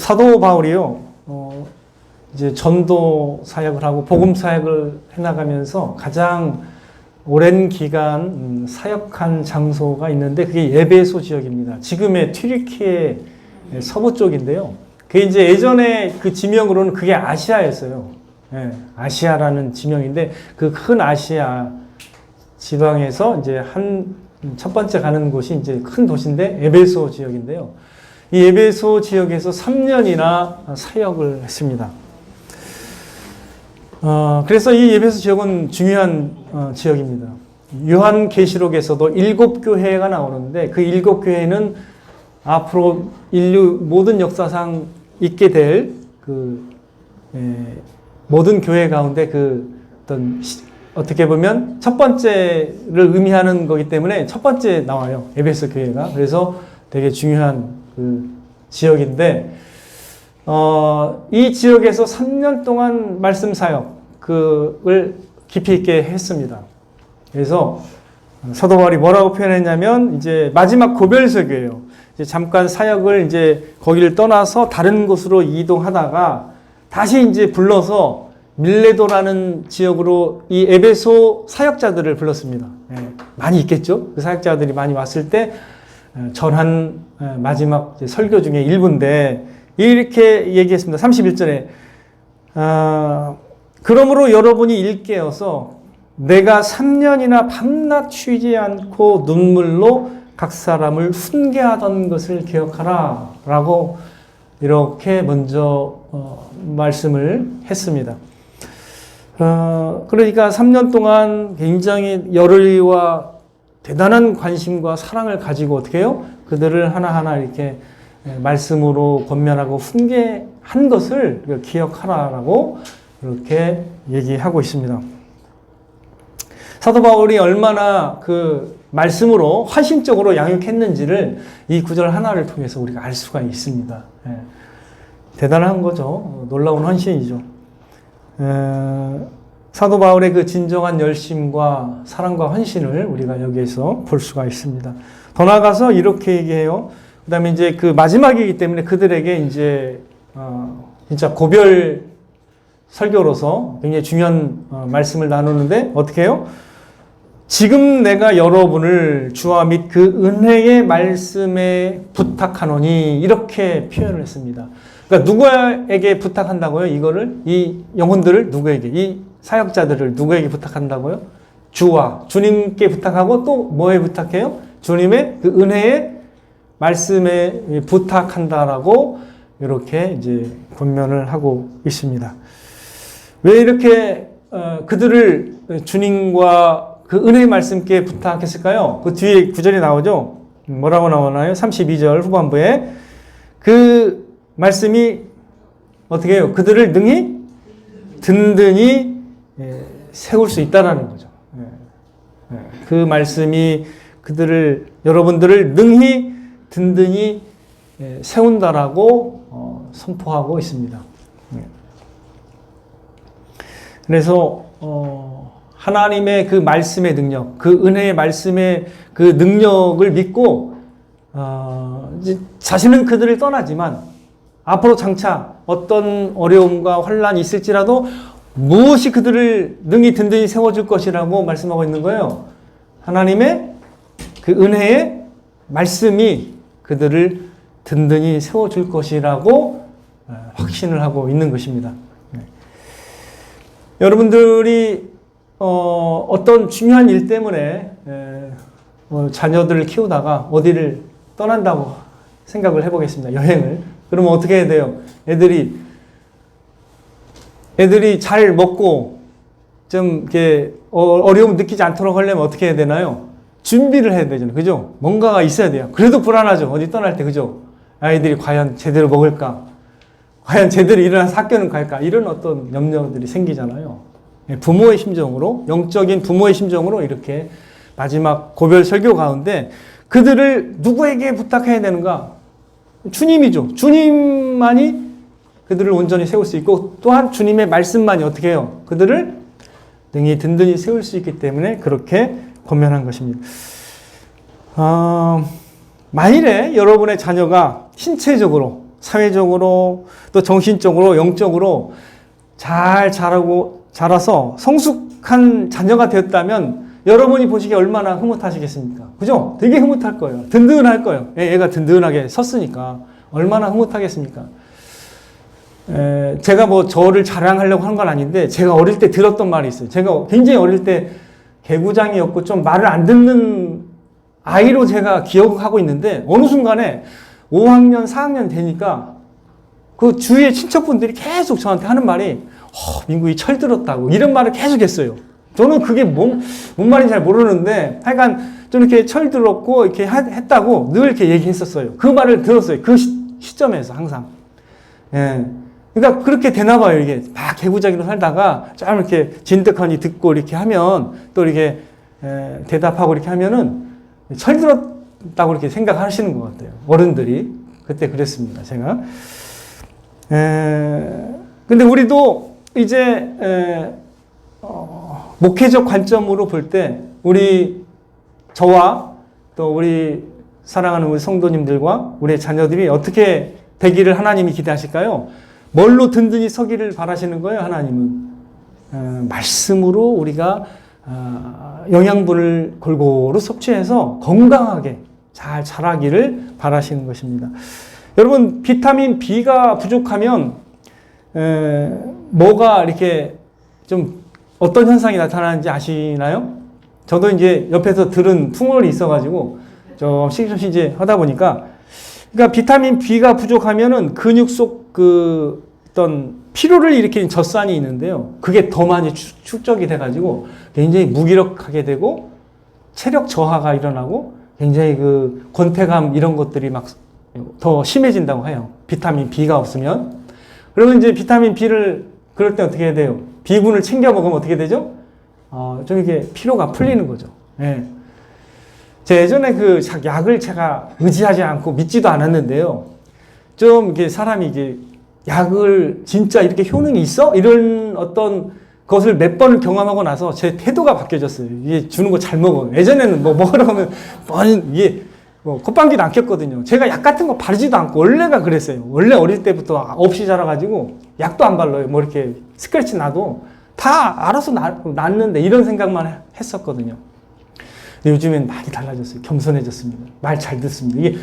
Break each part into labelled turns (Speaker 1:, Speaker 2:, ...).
Speaker 1: 사도 바울이요, 이제 전도 사역을 하고 복음 사역을 해나가면서 가장 오랜 기간 사역한 장소가 있는데 그게 에베소 지역입니다. 지금의 튀르키예 서부 쪽인데요. 그게 이제 예전에 그 지명으로는 그게 아시아였어요. 예, 아시아라는 지명인데 그 큰 아시아 지방에서 이제 첫 번째 가는 곳이 이제 큰 도시인데 에베소 지역인데요. 이 에베소 지역에서 3년이나 사역을 했습니다. 그래서 이 에베소 지역은 중요한 지역입니다. 요한계시록에서도 7교회가 나오는데 그 7교회는 앞으로 인류 모든 역사상 있게 될 모든 교회 가운데 어떻게 보면 첫 번째를 의미하는 거기 때문에 첫 번째 나와요. 에베소 교회가. 그래서 되게 중요한 지역인데, 이 지역에서 3년 동안 말씀 사역을 깊이 있게 했습니다. 그래서 사도 바울이 뭐라고 표현했냐면, 이제 마지막 고별설교예요. 이제 잠깐 사역을 이제 거기를 떠나서 다른 곳으로 이동하다가 다시 이제 불러서 밀레도라는 지역으로 이 에베소 사역자들을 불렀습니다. 많이 있겠죠? 그 사역자들이 많이 왔을 때 전한 마지막 설교 중에 일부인데 이렇게 얘기했습니다. 31절에 그러므로 여러분이 일깨어서 내가 3년이나 밤낮 쉬지 않고 눈물로 각 사람을 훈계하던 것을 기억하라 라고 이렇게 먼저 말씀을 했습니다. 그러니까 3년 동안 굉장히 열의와 대단한 관심과 사랑을 가지고 어떻게 해요? 그들을 하나하나 이렇게 말씀으로 권면하고 훈계한 것을 기억하라라고 이렇게 얘기하고 있습니다. 사도 바울이 얼마나 그 말씀으로 헌신적으로 양육했는지를 이 구절 하나를 통해서 우리가 알 수가 있습니다. 대단한 거죠. 놀라운 헌신이죠. 사도 바울의 그 진정한 열심과 사랑과 헌신을 우리가 여기에서 볼 수가 있습니다. 더 나아가서 이렇게 얘기해요. 그 다음에 이제 그 마지막이기 때문에 그들에게 이제, 진짜 고별 설교로서 굉장히 중요한 말씀을 나누는데 어떻게 해요? 지금 내가 여러분을 주와 및 그 은혜의 말씀에 부탁하노니 이렇게 표현을 했습니다. 그러니까 누구에게 부탁한다고요? 이거를 이 영혼들을 누구에게 이 사역자들을 누구에게 부탁한다고요? 주와 주님께 부탁하고 또 뭐에 부탁해요? 주님의 그 은혜의 말씀에 부탁한다라고 이렇게 이제 권면을 하고 있습니다. 왜 이렇게 그들을 주님과 그 은혜의 말씀께 부탁했을까요? 그 뒤에 구절이 나오죠? 뭐라고 나오나요? 32절 후반부에 그 말씀이 어떻게 해요? 그들을 능히 든든히 세울 수 있다라는 거죠. 그 말씀이 여러분들을 능히 든든히 세운다라고 선포하고 있습니다. 그래서 하나님의 그 말씀의 능력, 그 은혜의 말씀의 그 능력을 믿고 자신은 그들을 떠나지만 앞으로 장차 어떤 어려움과 환란이 있을지라도 무엇이 그들을 능히 든든히 세워줄 것이라고 말씀하고 있는 거예요. 하나님의 그 은혜의 말씀이 그들을 든든히 세워줄 것이라고 확신을 하고 있는 것입니다. 여러분들이 어떤 중요한 일 때문에 자녀들을 키우다가 어디를 떠난다고 생각을 해보겠습니다. 여행을. 그러면 어떻게 해야 돼요? 애들이 잘 먹고 좀 이렇게 어려움 느끼지 않도록 하려면 어떻게 해야 되나요? 준비를 해야 되잖아요. 그죠? 뭔가가 있어야 돼요. 그래도 불안하죠. 어디 떠날 때. 그죠? 아이들이 과연 제대로 먹을까? 과연 제대로 일어나서 학교는 갈까? 이런 어떤 염려들이 생기잖아요. 부모의 심정으로, 영적인 부모의 심정으로 이렇게 마지막 고별 설교 가운데 그들을 누구에게 부탁해야 되는가? 주님이죠. 주님만이 그들을 온전히 세울 수 있고 또한 주님의 말씀만이 어떻게 해요? 그들을 능히 든든히 세울 수 있기 때문에 그렇게 권면한 것입니다. 만일에 여러분의 자녀가 신체적으로 사회적으로 또 정신적으로 영적으로 잘 자라서 성숙한 자녀가 되었다면 여러분이 보시기에 얼마나 흐뭇하시겠습니까? 그죠? 되게 흐뭇할 거예요. 든든할 거예요. 얘가 든든하게 섰으니까 얼마나 흐뭇하겠습니까? 제가 뭐 저를 자랑하려고 한 건 아닌데 제가 어릴 때 들었던 말이 있어요. 제가 굉장히 어릴 때 개구장이었고 좀 말을 안 듣는 아이로 제가 기억하고 있는데 어느 순간에 5학년, 4학년 되니까 그 주위의 친척분들이 계속 저한테 하는 말이 민국이 철들었다고 이런 말을 계속 했어요. 저는 그게 뭔 말인지 잘 모르는데 하여간 좀 이렇게 철들었고 이렇게 했다고 늘 이렇게 얘기했었어요. 그 말을 들었어요. 그 시점에서 항상. 예. 그러니까 그렇게 되나 봐요. 이게 막 개구장이로 살다가 좀 이렇게 진득하니 듣고 이렇게 하면 또 이렇게 대답하고 이렇게 하면은 철들었다고 이렇게 생각하시는 것 같아요. 어른들이. 그때 그랬습니다. 제가. 근데 우리도 이제 목회적 관점으로 볼 때 저와 또 우리 사랑하는 우리 성도님들과 우리 자녀들이 어떻게 되기를 하나님이 기대하실까요? 뭘로 든든히 서기를 바라시는 거예요, 하나님은? 말씀으로 우리가 영양분을 골고루 섭취해서 건강하게 잘 자라기를 바라시는 것입니다. 여러분, 비타민 B가 부족하면 뭐가 이렇게 좀 어떤 현상이 나타나는지 아시나요? 저도 이제 옆에서 들은 풍월이 있어가지고 좀 시기심시 하다 보니까 그러니까 비타민 B가 부족하면은 근육 속 어떤 피로를 일으키는 젖산이 있는데요. 그게 더 많이 축적이 돼가지고 굉장히 무기력하게 되고 체력 저하가 일어나고 굉장히 권태감 이런 것들이 막 더 심해진다고 해요. 비타민 B가 없으면. 그러면 이제 비타민 B를 그럴 때 어떻게 해야 돼요? B군을 챙겨 먹으면 어떻게 되죠? 좀 이게 피로가 풀리는 거죠. 예. 제가 예전에 약을 제가 의지하지 않고 믿지도 않았는데요. 좀 이렇게 사람이 이게 약을 진짜 이렇게 효능이 있어? 이런 어떤 것을 몇 번을 경험하고 나서 제 태도가 바뀌어졌어요. 이게 주는 거 잘 먹어요. 예전에는 뭐 먹으라고 하면 이게 콧방귀도 안 꼈거든요. 제가 약 같은 거 바르지도 않고 원래가 그랬어요. 원래 어릴 때부터 없이 자라가지고 약도 안 발라요. 뭐 이렇게 스크래치 나도 다 알아서 낫는데 이런 생각만 했었거든요. 근데 요즘엔 많이 달라졌어요. 겸손해졌습니다. 말 잘 듣습니다. 이게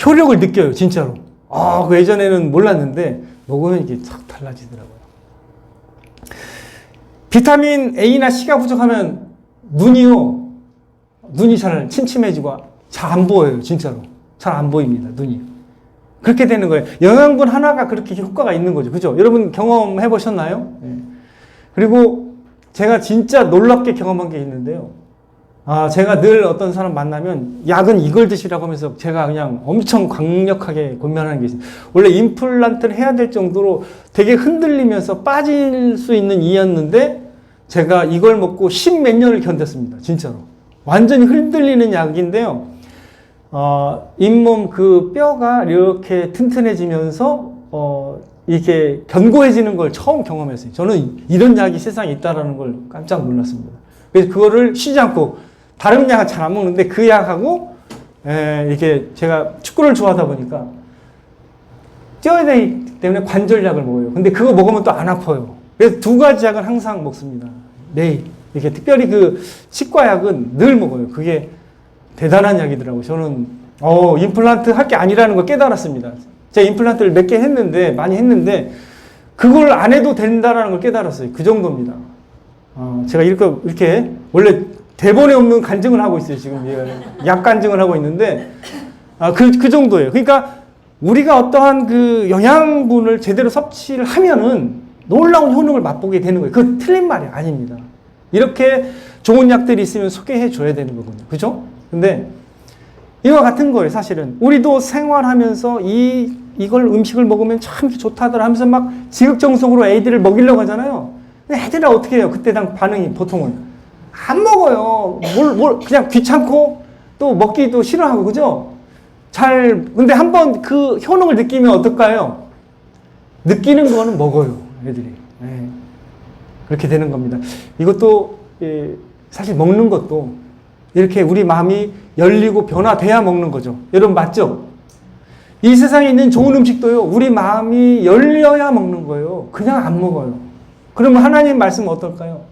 Speaker 1: 효력을 느껴요. 진짜로. 그 예전에는 몰랐는데 먹으면 이게 탁 달라지더라고요. 비타민 A나 C가 부족하면 눈이 잘 침침해지고 잘 안 보여요. 진짜로. 잘 안 보입니다. 눈이. 그렇게 되는 거예요. 영양분 하나가 그렇게 효과가 있는 거죠. 그죠? 여러분 경험해 보셨나요? 네. 그리고 제가 진짜 놀랍게 경험한 게 있는데요. 제가 늘 어떤 사람 만나면 약은 이걸 드시라고 하면서 제가 그냥 엄청 강력하게 권면하는 게 있어요. 원래 임플란트를 해야 될 정도로 되게 흔들리면서 빠질 수 있는 이였는데 제가 이걸 먹고 10몇 년을 견뎠습니다. 진짜로. 완전히 흔들리는 약인데요. 잇몸 뼈가 이렇게 튼튼해지면서 이렇게 견고해지는 걸 처음 경험했어요. 저는 이런 약이 세상에 있다는 걸 깜짝 놀랐습니다. 그래서 그거를 쉬지 않고 다른 약은 잘 안 먹는데 그 약하고 이렇게 제가 축구를 좋아하다 보니까 뛰어야 되기 때문에 관절약을 먹어요. 근데 그거 먹으면 또 안 아파요. 그래서 두 가지 약을 항상 먹습니다. 매일. 이렇게 특별히 치과 약은 늘 먹어요. 그게 대단한 약이더라고요. 저는 임플란트 할 게 아니라는 걸 깨달았습니다. 제가 임플란트를 몇 개 했는데 많이 했는데 그걸 안 해도 된다는 걸 깨달았어요. 그 정도입니다. 제가 이렇게 원래 대본에 없는 간증을 하고 있어요. 지금 약 간증을 하고 있는데 그 정도예요. 그러니까 우리가 어떠한 영양분을 제대로 섭취를 하면은 놀라운 효능을 맛보게 되는 거예요. 그 틀린 말이 아닙니다. 이렇게 좋은 약들이 있으면 소개해 줘야 되는 거거든요. 그죠? 근데 이와 같은 거예요. 사실은 우리도 생활하면서 이걸 음식을 먹으면 참 좋다더라 하면서 막 지극정성으로 애들을 먹이려고 하잖아요. 근데 애들은 어떻게 해요? 그때 당 반응이 보통은 안 먹어요. 그냥 귀찮고 또 먹기도 싫어하고, 그죠? 근데 한번 그 효능을 느끼면 어떨까요? 느끼는 거는 먹어요, 애들이. 네. 그렇게 되는 겁니다. 이것도, 사실 먹는 것도 이렇게 우리 마음이 열리고 변화돼야 먹는 거죠. 여러분, 맞죠? 이 세상에 있는 좋은 음식도요, 우리 마음이 열려야 먹는 거예요. 그냥 안 먹어요. 그러면 하나님 말씀은 어떨까요?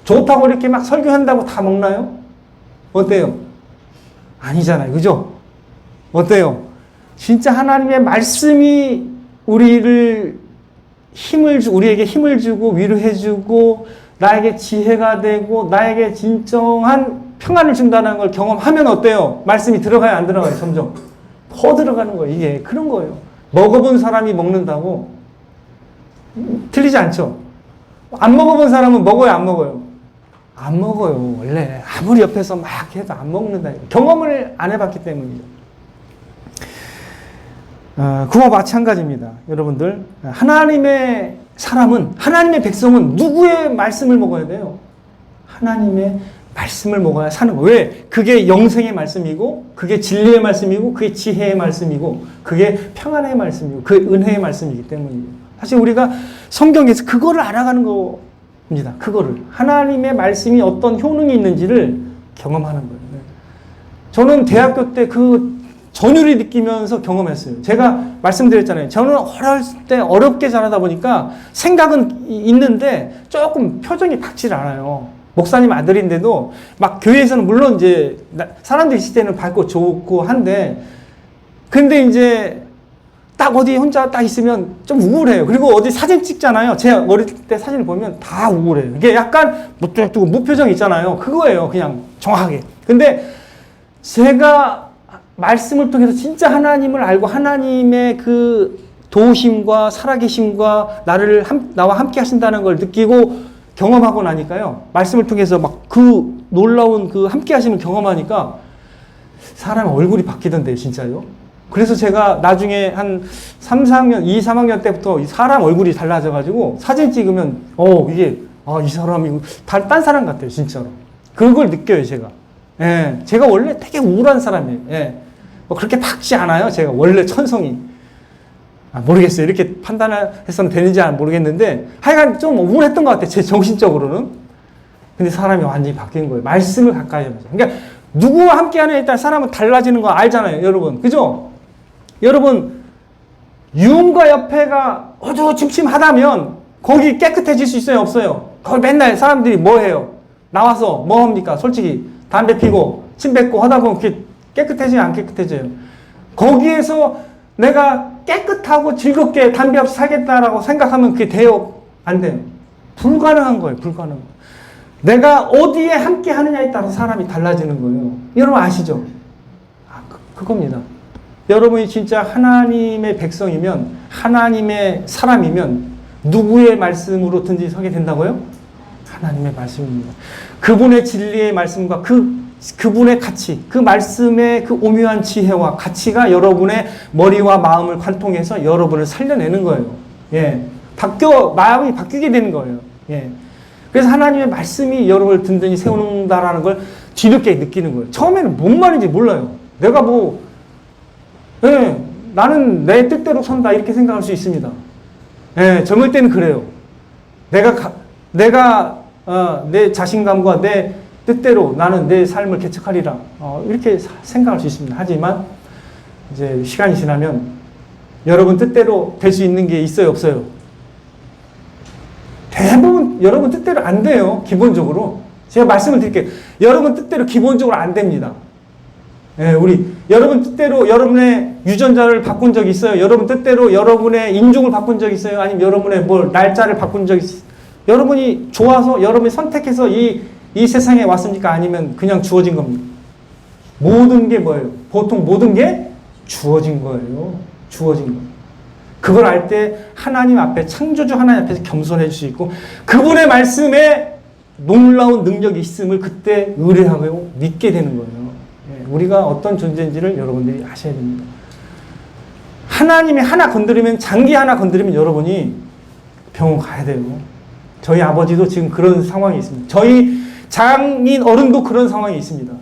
Speaker 1: 좋다고 이렇게 막 설교한다고 다 먹나요? 어때요? 아니잖아요. 그죠? 어때요? 진짜 하나님의 말씀이 우리에게 힘을 주고 위로해주고 나에게 지혜가 되고 나에게 진정한 평안을 준다는 걸 경험하면 어때요? 말씀이 들어가요? 안 들어가요? 점점 더 들어가는 거예요. 이게 그런 거예요. 먹어본 사람이 먹는다고 틀리지 않죠? 안 먹어본 사람은 먹어요? 안 먹어요? 안 먹어요. 원래 아무리 옆에서 막 해도 안 먹는다. 경험을 안 해봤기 때문이죠. 그와 마찬가지입니다. 여러분들, 하나님의 사람은, 하나님의 백성은 누구의 말씀을 먹어야 돼요? 하나님의 말씀을 먹어야 사는 거예요. 왜? 그게 영생의 말씀이고, 그게 진리의 말씀이고, 그게 지혜의 말씀이고, 그게 평안의 말씀이고, 그게 은혜의 말씀이기 때문이에요. 사실 우리가 성경에서 그거를 알아가는 겁니다. 그거를. 하나님의 말씀이 어떤 효능이 있는지를 경험하는 거예요. 저는 대학교 때 그 전율이 느끼면서 경험했어요. 제가 말씀드렸잖아요. 저는 어렸을 때 어렵게 자라다 보니까 생각은 있는데 조금 표정이 밝질 않아요. 목사님 아들인데도 막 교회에서는 물론 이제 사람들이 있을 때는 밝고 좋고 한데, 근데 이제 딱 어디 혼자 딱 있으면 좀 우울해요. 그리고 어디 사진 찍잖아요. 제 어릴 때 사진을 보면 다 우울해요. 이게 약간 무표정 있잖아요. 그거예요. 그냥 정확하게. 근데 제가 말씀을 통해서 진짜 하나님을 알고 하나님의 그 도우심과 살아계심과 나와 함께 하신다는 걸 느끼고 경험하고 나니까요. 말씀을 통해서 막 그 놀라운 그 함께 하심을 경험하니까 사람 얼굴이 바뀌던데요, 진짜요. 그래서 제가 나중에 한 3, 4학년, 2, 3학년 때부터 사람 얼굴이 달라져가지고 사진 찍으면, 이 사람이 딴 사람 같아요, 진짜로. 그걸 느껴요, 제가. 예, 제가 원래 되게 우울한 사람이에요. 예. 뭐 그렇게 밝지 않아요, 제가. 원래 천성이. 모르겠어요. 이렇게 판단을 해서는 되는지 모르겠는데, 하여간 좀 우울했던 것 같아요, 제 정신적으로는. 근데 사람이 완전히 바뀐 거예요. 말씀을 가까이 하면서. 그러니까, 누구와 함께 하느냐에 따라 사람은 달라지는 거 알잖아요, 여러분. 그죠? 여러분, 유흥과 옆에가 어두침침하다면, 거기 깨끗해질 수 있어요, 없어요? 거기 맨날 사람들이 뭐 해요? 나와서 뭐 합니까? 솔직히, 담배 피고, 침 뱉고 하다 보면 그게 깨끗해져요, 안 깨끗해져요? 거기에서 내가 깨끗하고 즐겁게 담배 없이 살겠다라고 생각하면 그게 돼요? 안 돼요? 불가능한 거예요, 불가능한 거예요. 내가 어디에 함께 하느냐에 따라서 사람이 달라지는 거예요. 여러분 아시죠? 그겁니다. 여러분이 진짜 하나님의 백성이면, 하나님의 사람이면 누구의 말씀으로든지 서게 된다고요? 하나님의 말씀입니다. 그분의 진리의 말씀과 그분의 가치, 그 말씀의 그 오묘한 지혜와 가치가 여러분의 머리와 마음을 관통해서 여러분을 살려내는 거예요. 예. 마음이 바뀌게 되는 거예요. 예. 그래서 하나님의 말씀이 여러분을 든든히 세운다라는 걸 뒤늦게 느끼는 거예요. 처음에는 뭔 말인지 몰라요. 내가 나는 내 뜻대로 산다 이렇게 생각할 수 있습니다. 예, 젊을 때는 그래요. 내가 내 자신감과 내 뜻대로 나는 내 삶을 개척하리라. 이렇게 생각할 수 있습니다. 하지만 이제 시간이 지나면 여러분 뜻대로 될 수 있는 게 있어요, 없어요? 대부분 여러분 뜻대로 안 돼요. 기본적으로. 제가 말씀을 드릴게요. 여러분 뜻대로 기본적으로 안 됩니다. 예, 여러분 뜻대로 여러분의 유전자를 바꾼 적 있어요? 여러분 뜻대로 여러분의 인종을 바꾼 적 있어요? 아니면 여러분의 날짜를 바꾼 적 있어요? 여러분이 좋아서 여러분이 선택해서 이 세상에 왔습니까? 아니면 그냥 주어진 겁니까? 모든 게 뭐예요? 보통 모든 게 주어진 거예요. 주어진 거예요. 그걸 알 때 하나님 앞에, 창조주 하나님 앞에서 겸손해질 수 있고 그분의 말씀에 놀라운 능력이 있음을 그때 의뢰하고 믿게 되는 거예요. 우리가 어떤 존재인지를 여러분들이 아셔야 됩니다. 하나님이 하나 건드리면, 장기 하나 건드리면 여러분이 병원 가야 돼요. 저희 아버지도 지금 그런 상황이 있습니다. 저희 장인 어른도 그런 상황이 있습니다.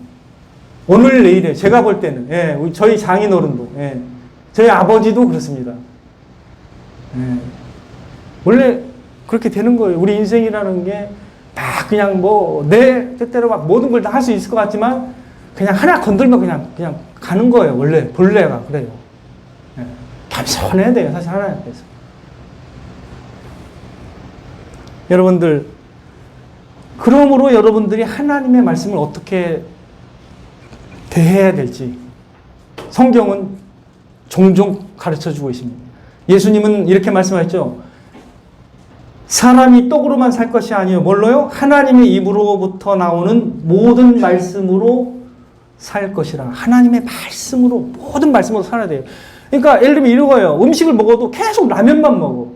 Speaker 1: 오늘 내일에 제가 볼 때는 저희 장인 어른도 저희 아버지도 그렇습니다. 원래 그렇게 되는 거예요. 우리 인생이라는 게 다 그냥 내 뜻대로 막 모든 걸 다 할 수 있을 것 같지만 그냥 하나 건들면 그냥 가는 거예요. 원래 본래가 그래요. 겸손해야 돼요. 사실 하나님 앞에서. 여러분들, 그러므로 여러분들이 하나님의 말씀을 어떻게 대해야 될지 성경은 종종 가르쳐주고 있습니다. 예수님은 이렇게 말씀하셨죠. 사람이 떡으로만 살 것이 아니요 뭘로요? 하나님의 입으로부터 나오는 모든 말씀으로 살 것이라. 하나님의 말씀으로, 모든 말씀으로 살아야 돼요. 그러니까 예를 들면 이거예요. 음식을 먹어도 계속 라면만 먹어.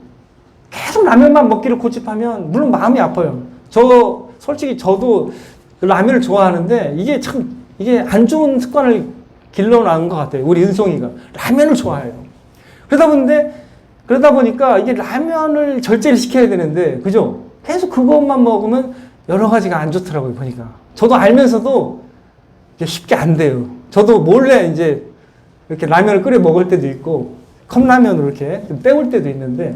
Speaker 1: 계속 라면만 먹기를 고집하면 물론 마음이 아파요. 솔직히 저도 라면을 좋아하는데 이게 안 좋은 습관을 길러놓은 것 같아요. 우리 은송이가 라면을 좋아해요. 그러다 보니까 이게 라면을 절제를 시켜야 되는데, 그죠? 계속 그것만 먹으면 여러 가지가 안 좋더라고요, 보니까. 저도 알면서도 쉽게 안 돼요. 저도 몰래 이제 이렇게 라면을 끓여 먹을 때도 있고, 컵라면으로 이렇게 때울 때도 있는데,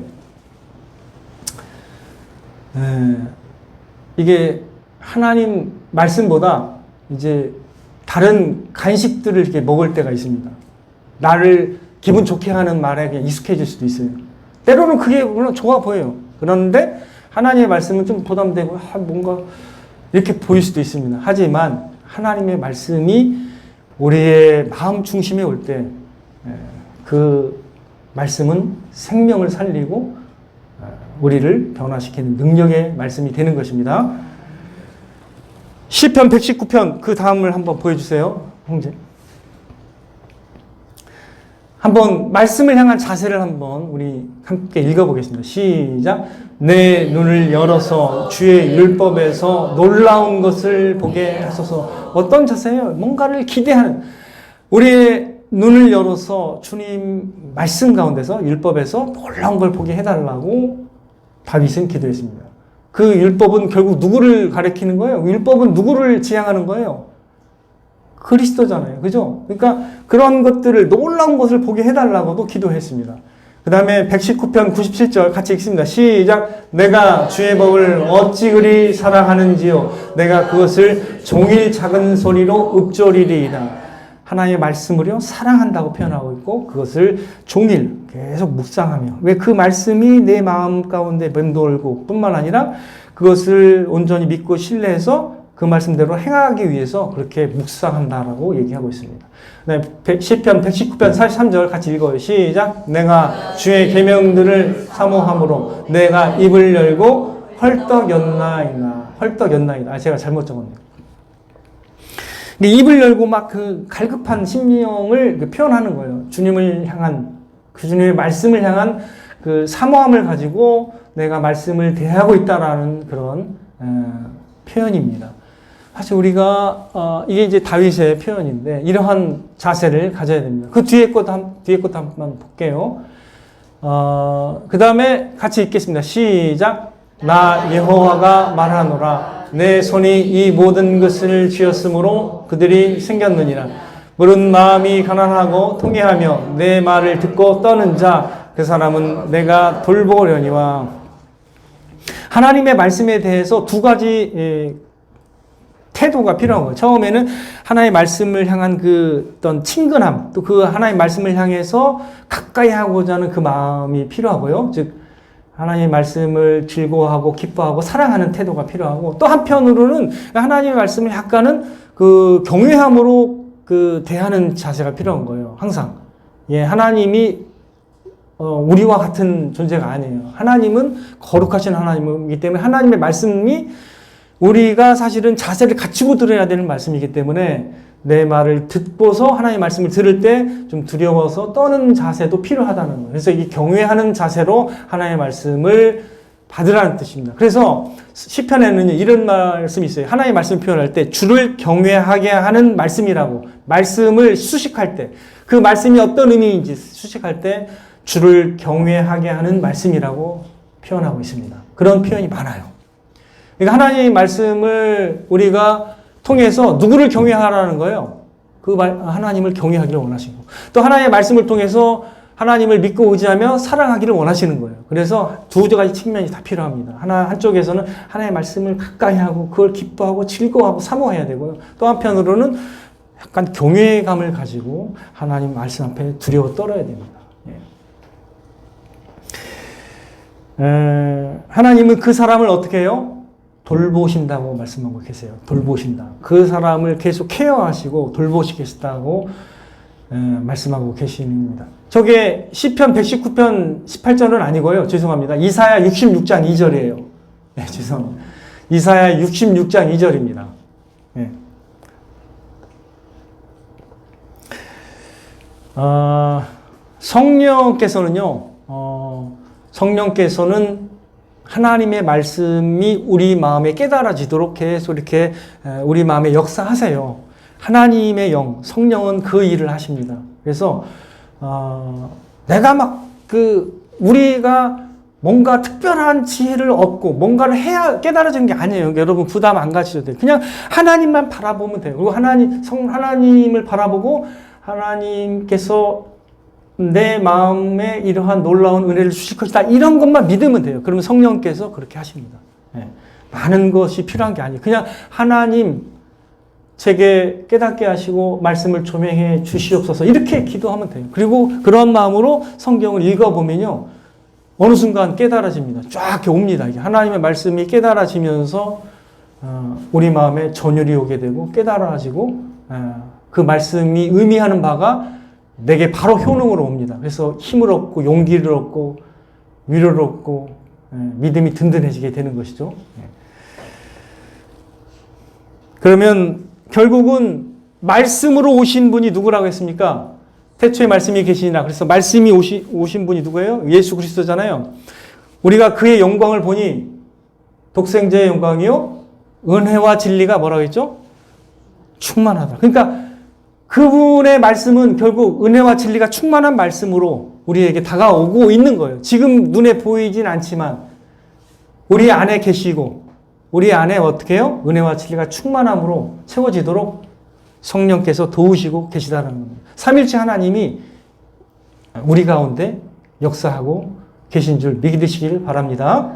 Speaker 1: 이게 하나님 말씀보다 이제 다른 간식들을 이렇게 먹을 때가 있습니다. 나를 기분 좋게 하는 말에 그냥 익숙해질 수도 있어요. 때로는 그게 물론 좋아 보여요. 그런데 하나님의 말씀은 좀 부담되고 뭔가 이렇게 보일 수도 있습니다. 하지만 하나님의 말씀이 우리의 마음 중심에 올 때 그 말씀은 생명을 살리고 우리를 변화시키는 능력의 말씀이 되는 것입니다. 시편 119편 그 다음을 한번 보여주세요. 형제. 한번 말씀을 향한 자세를 한번 우리 함께 읽어보겠습니다. 시작. 내 눈을 열어서 주의 율법에서 놀라운 것을 보게 하소서. 어떤 자세예요? 뭔가를 기대하는. 우리의 눈을 열어서 주님 말씀 가운데서 율법에서 놀라운 걸 보게 해달라고 다윗은 기도했습니다. 그 율법은 결국 누구를 가리키는 거예요? 율법은 누구를 지향하는 거예요? 그리스도잖아요. 그죠? 그러니까 그런 것들을, 놀라운 것을 보게 해달라고도 기도했습니다. 그 다음에 119편 97절 같이 읽습니다. 시작. 내가 주의 법을 어찌 그리 사랑하는지요. 내가 그것을 종일 작은 소리로 읊조리리이다. 하나님의 말씀을요, 사랑한다고 표현하고 있고, 그것을 종일 계속 묵상하며. 왜 그 말씀이 내 마음 가운데 맴돌고 뿐만 아니라 그것을 온전히 믿고 신뢰해서 그 말씀대로 행하기 위해서 그렇게 묵상한다라고 얘기하고 있습니다. 네, 시편 119편 43절 같이 읽어요. 시작. 내가 주의 계명들을 사모함으로 내가 입을 열고 헐떡였나이다. 제가 잘못 적었네요. 입을 열고 막 그 갈급한 심령을 표현하는 거예요. 주님을 향한, 그 주님의 말씀을 향한 그 사모함을 가지고 내가 말씀을 대하고 있다라는 그런 표현입니다. 사실 우리가 이게 이제 다윗의 표현인데 이러한 자세를 가져야 됩니다. 그 뒤에 것도 한번 볼게요. 그 다음에 같이 읽겠습니다. 시작. 나 여호와가 말하노라. 내 손이 이 모든 것을 지었으므로 그들이 생겼느니라. 물은 마음이 가난하고 통회하며 내 말을 듣고 떠는 자 그 사람은 내가 돌보려니와. 하나님의 말씀에 대해서 두 가지 태도가 필요한 거예요. 처음에는 하나님의 말씀을 향한 그 어떤 친근함, 또 그 하나님의 말씀을 향해서 가까이 하고자 하는 그 마음이 필요하고요. 즉 하나님의 말씀을 즐거워하고 기뻐하고 사랑하는 태도가 필요하고, 또 한편으로는 하나님의 말씀을 약간은 그 경외함으로 그 대하는 자세가 필요한 거예요. 항상. 하나님이 우리와 같은 존재가 아니에요. 하나님은 거룩하신 하나님이기 때문에 하나님의 말씀이 우리가 사실은 자세를 갖추고 들어야 되는 말씀이기 때문에 내 말을 듣고서 하나님의 말씀을 들을 때 좀 두려워서 떠는 자세도 필요하다는 거예요. 그래서 이 경외하는 자세로 하나님의 말씀을 받으라는 뜻입니다. 그래서 시편에는 이런 말씀이 있어요. 하나님의 말씀을 표현할 때 주를 경외하게 하는 말씀이라고, 말씀을 수식할 때 그 말씀이 어떤 의미인지 수식할 때 주를 경외하게 하는 말씀이라고 표현하고 있습니다. 그런 표현이 많아요. 그러니까 하나님의 말씀을 우리가 통해서 누구를 경외하라는 거예요? 하나님을 경외하기를 원하시고, 또 하나님의 말씀을 통해서 하나님을 믿고 의지하며 사랑하기를 원하시는 거예요. 그래서 두 가지 측면이 다 필요합니다. 한쪽에서는 하나님의 말씀을 가까이 하고 그걸 기뻐하고 즐거워하고 사모해야 되고요. 또 한편으로는 약간 경외감을 가지고 하나님 말씀 앞에 두려워 떨어야 됩니다. 하나님은 그 사람을 어떻게 해요? 돌보신다고 말씀하고 계세요. 돌보신다. 그 사람을 계속 케어하시고 돌보시겠다고 말씀하고 계십니다. 저게 시편 119편 18절은 아니고요. 죄송합니다. 이사야 66장 2절이에요. 네, 죄송합니다. 이사야 66장 2절입니다. 네. 성령께서는 하나님의 말씀이 우리 마음에 깨달아지도록 계속 이렇게 우리 마음에 역사하세요. 하나님의 영, 성령은 그 일을 하십니다. 그래서 내가 우리가 뭔가 특별한 지혜를 얻고 뭔가를 해야 깨달아지는 게 아니에요. 여러분 부담 안 가지셔도 돼요. 그냥 하나님만 바라보면 돼요. 그리고 하나님을 바라보고 하나님께서 내 마음에 이러한 놀라운 은혜를 주실 것이다. 이런 것만 믿으면 돼요. 그러면 성령께서 그렇게 하십니다. 네. 많은 것이 필요한 게 아니에요. 그냥 하나님 제게 깨닫게 하시고 말씀을 조명해 주시옵소서 이렇게 기도하면 돼요. 그리고 그런 마음으로 성경을 읽어보면요. 어느 순간 깨달아집니다. 쫙 이렇게 옵니다. 이게 하나님의 말씀이 깨달아지면서 우리 마음에 전율이 오게 되고 깨달아지고 그 말씀이 의미하는 바가 내게 바로 효능으로 옵니다. 그래서 힘을 얻고 용기를 얻고 위로를 얻고 믿음이 든든해지게 되는 것이죠. 그러면 결국은 말씀으로 오신 분이 누구라고 했습니까? 태초에 말씀이 계시니라. 그래서 말씀이 오신 분이 누구예요? 예수 그리스도잖아요. 우리가 그의 영광을 보니 독생자의 영광이요 은혜와 진리가 뭐라고 했죠? 충만하다. 그러니까 그분의 말씀은 결국 은혜와 진리가 충만한 말씀으로 우리에게 다가오고 있는 거예요. 지금 눈에 보이진 않지만 우리 안에 계시고 우리 안에 어떻게 해요? 은혜와 진리가 충만함으로 채워지도록 성령께서 도우시고 계시다는 겁니다. 삼일째 하나님이 우리 가운데 역사하고 계신 줄 믿으시길 바랍니다.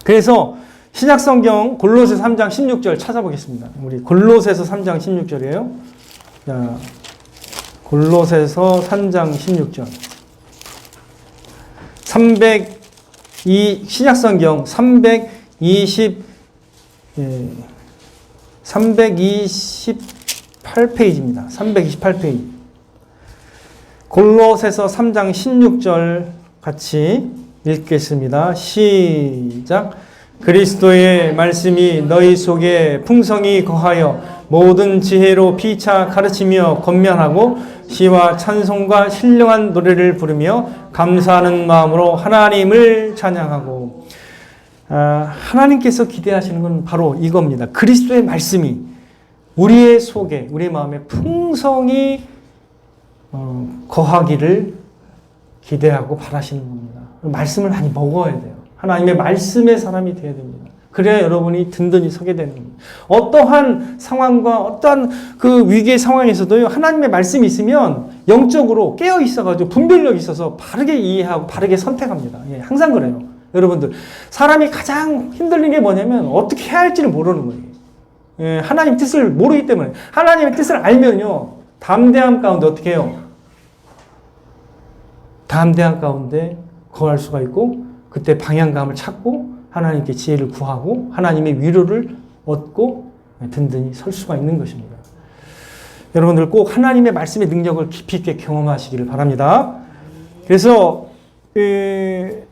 Speaker 1: 그래서 신약성경 골로새서 3장 16절 찾아보겠습니다. 우리 골로새서 3장 16절이에요. 자, 골로새서 3장 16절. 신약성경 328페이지입니다. 328페이지. 골로새서 3장 16절 같이 읽겠습니다. 시작. 그리스도의 말씀이 너희 속에 풍성히 거하여 모든 지혜로 피차 가르치며 권면하고 시와 찬송과 신령한 노래를 부르며 감사하는 마음으로 하나님을 찬양하고 하나님께서 기대하시는 건 바로 이겁니다. 그리스도의 말씀이 우리의 속에 우리 마음에 풍성히 거하기를 기대하고 바라시는 겁니다. 말씀을 많이 먹어야 돼요. 하나님의 말씀의 사람이 되어야 됩니다. 그래야 여러분이 든든히 서게 되는 겁니다. 어떠한 상황과 어떠한 그 위기의 상황에서도요, 하나님의 말씀이 있으면 영적으로 깨어 있어가지고 분별력이 있어서 바르게 이해하고 바르게 선택합니다. 예, 항상 그래요. 여러분들. 사람이 가장 힘들는 게 뭐냐면 어떻게 해야 할지를 모르는 거예요. 예, 하나님 뜻을 모르기 때문에. 하나님의 뜻을 알면요, 담대함 가운데 어떻게 해요? 담대함 가운데 거할 수가 있고, 그때 방향감을 찾고 하나님께 지혜를 구하고 하나님의 위로를 얻고 든든히 설 수가 있는 것입니다. 여러분들 꼭 하나님의 말씀의 능력을 깊이 있게 경험하시기를 바랍니다. 그래서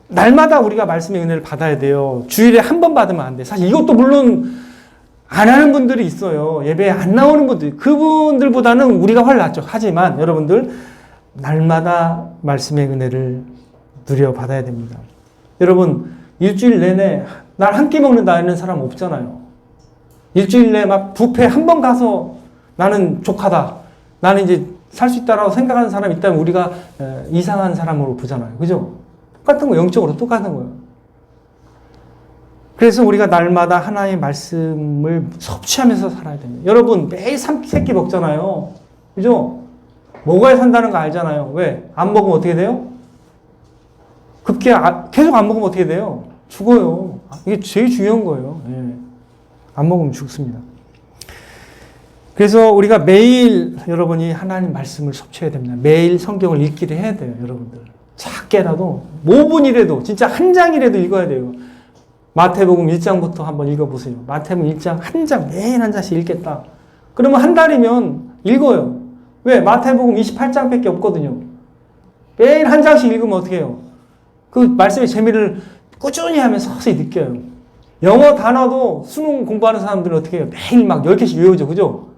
Speaker 1: 날마다 우리가 말씀의 은혜를 받아야 돼요. 주일에 한 번 받으면 안 돼. 사실 이것도 물론 안 하는 분들이 있어요. 예배에 안 나오는 분들. 그분들보다는 우리가 훨씬 낫죠. 하지만 여러분들 날마다 말씀의 은혜를 누려받아야 됩니다. 여러분, 일주일 내내 날 한 끼 먹는다 하는 사람 없잖아요. 일주일 내내 막 뷔페 한 번 가서 나는 족하다. 나는 이제 살 수 있다라고 생각하는 사람이 있다면 우리가 이상한 사람으로 보잖아요. 그죠? 똑같은 거, 영적으로 똑같은 거예요. 그래서 우리가 날마다 하나님의 말씀을 섭취하면서 살아야 됩니다. 여러분, 매일 세끼 먹잖아요. 그죠? 먹어야 산다는 거 알잖아요. 왜? 안 먹으면 어떻게 돼요? 계속 안 먹으면 어떻게 돼요? 죽어요. 이게 제일 중요한 거예요. 예. 안 먹으면 죽습니다. 그래서 우리가 매일 여러분이 하나님 말씀을 섭취해야 됩니다. 매일 성경을 읽기를 해야 돼요, 여러분들. 작게라도 5분이라도 진짜 한 장이라도 읽어야 돼요. 마태복음 1장부터 한번 읽어보세요. 마태복음 1장 한 장, 매일 한 장씩 읽겠다. 그러면 한 달이면 읽어요. 왜? 마태복음 28장밖에 없거든요. 매일 한 장씩 읽으면 어떻게 해요? 그 말씀의 재미를 꾸준히 하면 서서히 느껴요. 영어 단어도 수능 공부하는 사람들은 어떻게 해요? 매일 막 10개씩 외우죠. 그죠?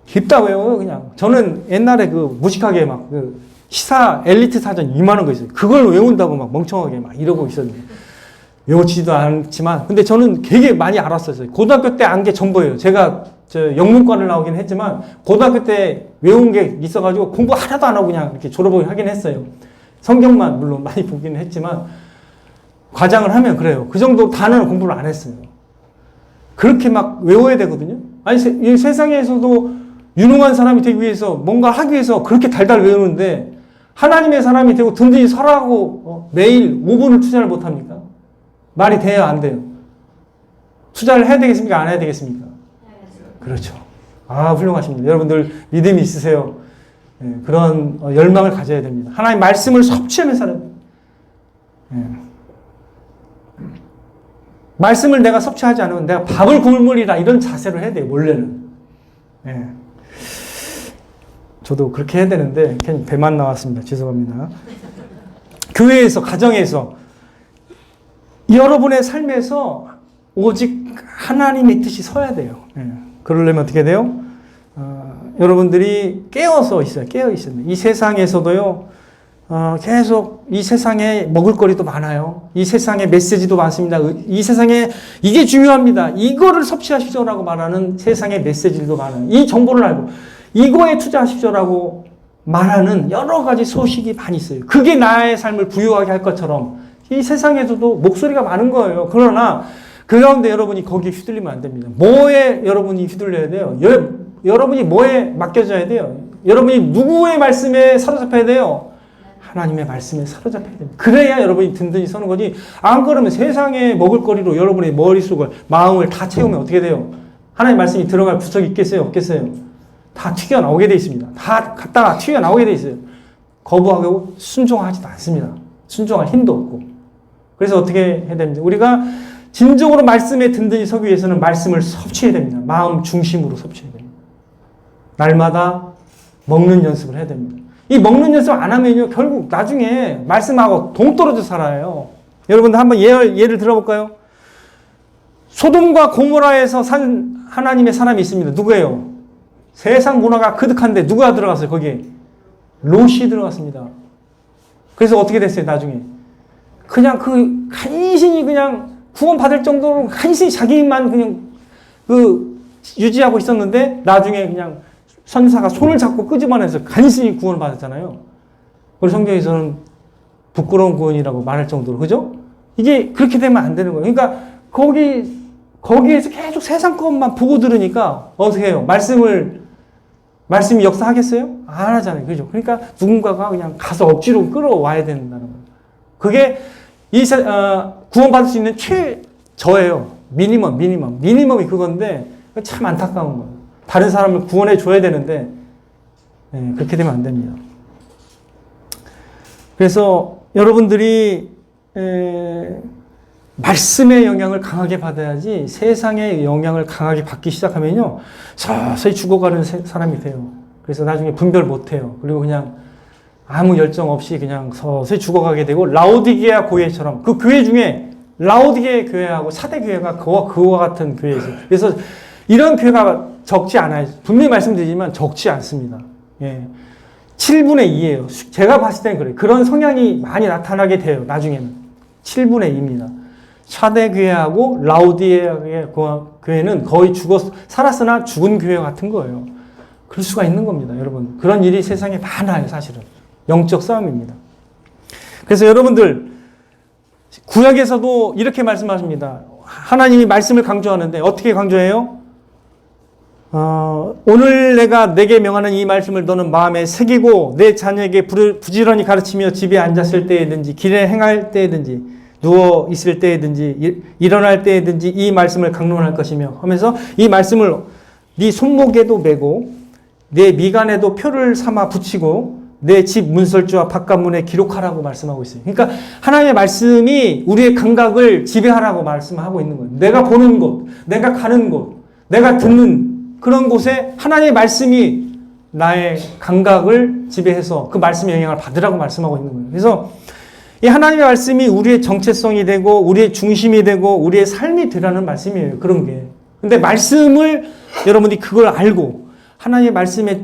Speaker 1: 깊다 외워요, 그냥. 저는 옛날에 그 무식하게 막 그 시사 엘리트 사전 2만 원 거 있어요. 그걸 외운다고 막 멍청하게 막 이러고 있었는데. 외우지도 않지만, 근데 저는 되게 많이 알았어요. 고등학교 때 안 게 전부예요. 제가 영문과를 나오긴 했지만, 고등학교 때 외운 게 있어가지고 공부 하나도 안 하고 그냥 이렇게 졸업을 하긴 했어요. 성경만 물론 많이 보기는 했지만, 과장을 하면 그래요. 그 정도 단어는 공부를 안 했어요. 그렇게 막 외워야 되거든요. 아니, 이 세상에서도 유능한 사람이 되기 위해서 뭔가 하기 위해서 그렇게 달달 외우는데, 하나님의 사람이 되고 든든히 설하고 매일 5분을 투자를 못 합니까? 말이 돼요, 안 돼요? 투자를 해야 되겠습니까? 안 해야 되겠습니까? 그렇죠. 아, 훌륭하십니다. 여러분들 믿음이 있으세요. 예, 그런 열망을 가져야 됩니다. 하나님 말씀을 섭취하며 살아야 돼요. 예. 말씀을 내가 섭취하지 않으면 내가 밥을 굶으리라 이런 자세로 해야 돼요, 원래는. 예. 저도 그렇게 해야 되는데 그냥 배만 나왔습니다. 죄송합니다. 교회에서, 가정에서 여러분의 삶에서 오직 하나님의 뜻이 서야 돼요. 예. 그러려면 어떻게 돼요? 여러분들이 깨어서 있어요. 깨어 있어요. 이 세상에서도요, 계속 이 세상에 먹을거리도 많아요. 이 세상에 메시지도 많습니다. 이 세상에 이게 중요합니다. 이거를 섭취하십시오라고 말하는 세상의 메시지도 많아요. 이 정보를 알고 이거에 투자하십시오라고 말하는 여러 가지 소식이 많이 있어요. 그게 나의 삶을 부유하게 할 것처럼 이 세상에서도 목소리가 많은 거예요. 그러나 그 가운데 여러분이 거기에 휘둘리면 안 됩니다. 뭐에 여러분이 휘둘려야 돼요? 여러분이 뭐에 맡겨져야 돼요? 여러분이 누구의 말씀에 사로잡혀야 돼요? 하나님의 말씀에 사로잡혀야 됩니다. 그래야 여러분이 든든히 서는 거지. 안 그러면 세상에 먹을거리로 여러분의 머릿속을, 마음을 다 채우면 어떻게 돼요? 하나님 말씀이 들어갈 구석이 있겠어요? 없겠어요? 다 튀겨나오게 돼 있습니다. 다 갖다가 튀겨나오게 돼 있어요. 거부하고 순종하지도 않습니다. 순종할 힘도 없고. 그래서 어떻게 해야 됩니까? 우리가 진정으로 말씀에 든든히 서기 위해서는 말씀을 섭취해야 됩니다. 마음 중심으로 섭취해야 됩니다. 날마다 먹는 연습을 해야 됩니다. 이 먹는 연습 안 하면요, 결국 나중에 말씀하고 동떨어져 살아요. 여러분들 한번 예를 들어볼까요? 소돔과 고모라에서 산 하나님의 사람이 있습니다. 누구예요? 세상 문화가 그득한데 누가 들어갔어요, 거기에? 롯이 들어갔습니다. 그래서 어떻게 됐어요, 나중에? 그냥 간신히 그냥 구원받을 정도로 간신히 자기만 그냥 유지하고 있었는데, 나중에 그냥 선사가 손을 잡고 끄집어내서 간신히 구원을 받았잖아요. 우리 성경에서는 부끄러운 구원이라고 말할 정도로, 그죠? 이게 그렇게 되면 안 되는 거예요. 그러니까 거기에서 계속 세상 것만 보고 들으니까 어떻게 해요? 말씀이 역사하겠어요? 안 하잖아요. 그죠? 그러니까 누군가가 그냥 가서 억지로 끌어와야 된다는 거예요. 그게 구원받을 수 있는 최저예요. 미니멈이 그건데 참 안타까운 거예요. 다른 사람을 구원해 줘야 되는데 그렇게 되면 안 됩니다. 그래서 여러분들이 말씀의 영향을 강하게 받아야지 세상의 영향을 강하게 받기 시작하면요, 서서히 죽어가는 사람이 돼요. 그래서 나중에 분별 못해요. 그리고 그냥 아무 열정 없이 그냥 서서히 죽어가게 되고, 라오디게아 교회처럼, 그 교회 중에 라오디게아 교회하고 사대 교회가 그와 같은 교회죠. 그래서 이런 교회가 적지 않아요. 분명히 말씀드리지만 적지 않습니다. 예. 7분의 2예요. 제가 봤을 땐 그래요. 그런 성향이 많이 나타나게 돼요. 나중에는. 7분의 2입니다. 사대 교회하고 라오디게아 교회는 거의 살았으나 죽은 교회 같은 거예요. 그럴 수가 있는 겁니다, 여러분. 그런 일이 세상에 많아요, 사실은. 영적 싸움입니다. 그래서 여러분들, 구약에서도 이렇게 말씀하십니다. 하나님이 말씀을 강조하는데 어떻게 강조해요? 오늘 내가 내게 명하는 이 말씀을 너는 마음에 새기고 내 자녀에게 부지런히 가르치며 집에 앉았을 때에든지 길에 행할 때에든지 누워 있을 때에든지 일어날 때에든지 이 말씀을 강론할 것이며 하면서 이 말씀을 네 손목에도 메고 내 미간에도 표를 삼아 붙이고 내 집 문설주와 바깥문에 기록하라고 말씀하고 있어요. 그러니까 하나님의 말씀이 우리의 감각을 지배하라고 말씀하고 있는 거예요. 내가 보는 곳, 내가 가는 곳, 내가 듣는 그런 곳에 하나님의 말씀이 나의 감각을 지배해서 그 말씀의 영향을 받으라고 말씀하고 있는 거예요. 그래서 이 하나님의 말씀이 우리의 정체성이 되고 우리의 중심이 되고 우리의 삶이 되라는 말씀이에요. 그런 게. 근데 말씀을 여러분이 그걸 알고 하나님의 말씀에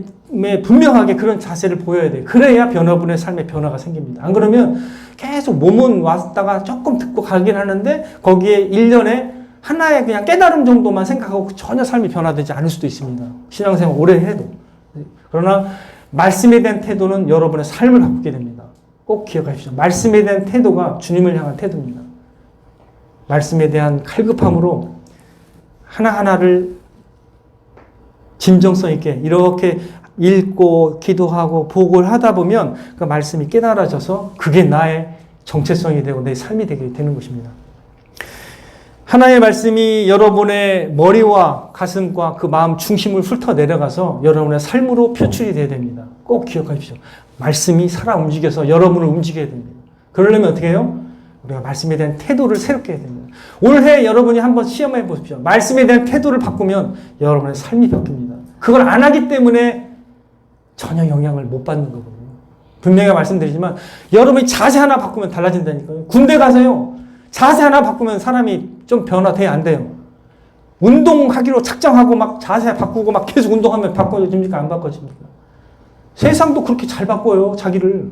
Speaker 1: 분명하게 그런 자세를 보여야 돼요. 그래야 변화분의 삶의 변화가 생깁니다. 안 그러면 계속 몸은 왔다가 조금 듣고 가긴 하는데 거기에 일련의 하나의 그냥 깨달음 정도만 생각하고 전혀 삶이 변화되지 않을 수도 있습니다. 신앙생활 오래 해도. 그러나 말씀에 대한 태도는 여러분의 삶을 바꾸게 됩니다. 꼭 기억하십시오. 말씀에 대한 태도가 주님을 향한 태도입니다. 말씀에 대한 칼급함으로 하나하나를 진정성 있게 이렇게 읽고 기도하고 보고를 하다 보면 그 말씀이 깨달아져서 그게 나의 정체성이 되고 내 삶이 되게 되는 것입니다. 하나님의 말씀이 여러분의 머리와 가슴과 그 마음 중심을 훑어 내려가서 여러분의 삶으로 표출이 되어야 됩니다. 꼭 기억하십시오. 말씀이 살아 움직여서 여러분을 움직여야 됩니다. 그러려면 어떻게 해요? 우리가 말씀에 대한 태도를 새롭게 해야 됩니다. 올해 여러분이 한번 시험해 보십시오. 말씀에 대한 태도를 바꾸면 여러분의 삶이 바뀝니다. 그걸 안 하기 때문에 전혀 영향을 못 받는 거거든요. 분명히 말씀드리지만 여러분이 자세 하나 바꾸면 달라진다니까요. 군대 가서요. 자세 하나 바꾸면 사람이 좀 변화돼야 안 돼요. 운동하기로 작정하고 막 자세 바꾸고 막 계속 운동하면 바꿔집니까? 안 바꿔집니까? 세상도 그렇게 잘 바꿔요. 자기를.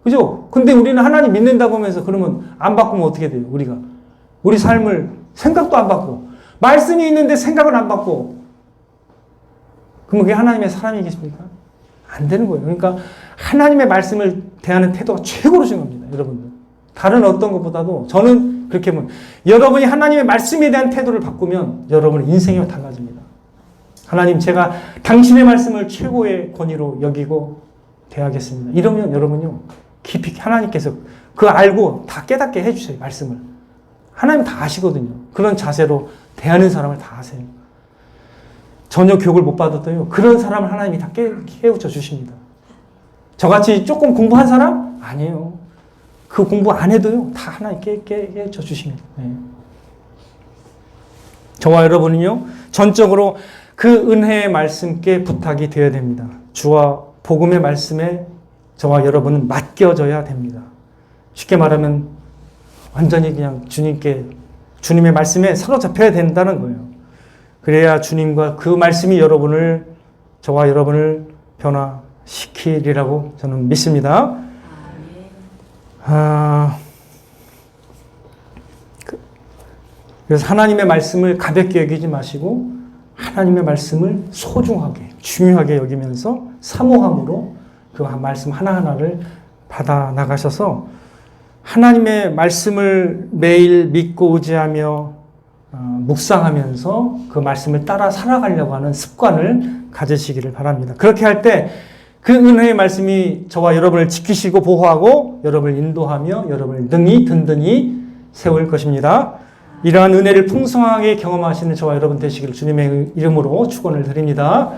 Speaker 1: 그죠? 근데 우리는 하나님 믿는다고 하면서 그러면 안 바꾸면 어떻게 돼요? 우리가. 우리 삶을 생각도 안 바꾸고 말씀이 있는데 생각을 안 바꾸고 그러면 그게 하나님의 사람이겠습니까? 안 되는 거예요. 그러니까 하나님의 말씀을 대하는 태도가 최고로 중요합니다. 여러분들. 다른 어떤 것보다도 저는 그렇게 보면 여러분이 하나님의 말씀에 대한 태도를 바꾸면 여러분의 인생이 달라집니다. 하나님 제가 당신의 말씀을 최고의 권위로 여기고 대하겠습니다. 이러면 여러분요. 깊이 하나님께서 그거 알고 다 깨닫게 해주세요. 말씀을. 하나님 다 아시거든요. 그런 자세로 대하는 사람을 다 아세요. 전혀 교육을 못 받았더요. 그런 사람을 하나님이 다 깨우쳐 주십니다. 저같이 조금 공부한 사람? 아니에요. 그 공부 안 해도요. 다 하나님 깨우쳐 주십니다. 네. 저와 여러분은요. 전적으로 그 은혜의 말씀께 부탁이 되어야 됩니다. 주와 복음의 말씀에 저와 여러분은 맡겨져야 됩니다. 쉽게 말하면 완전히 그냥 주님의 말씀에 사로잡혀야 된다는 거예요. 그래야 주님과 그 말씀이 저와 여러분을 변화시키리라고 저는 믿습니다. 그래서 하나님의 말씀을 가볍게 여기지 마시고 하나님의 말씀을 소중하게, 중요하게 여기면서 사모함으로 그 말씀 하나하나를 받아 나가셔서 하나님의 말씀을 매일 믿고 의지하며 묵상하면서 그 말씀을 따라 살아가려고 하는 습관을 가지시기를 바랍니다. 그렇게 할 때 그 은혜의 말씀이 저와 여러분을 지키시고 보호하고 여러분을 인도하며 여러분을 능히 든든히 세울 것입니다. 이러한 은혜를 풍성하게 경험하시는 저와 여러분 되시기를 주님의 이름으로 축원을 드립니다.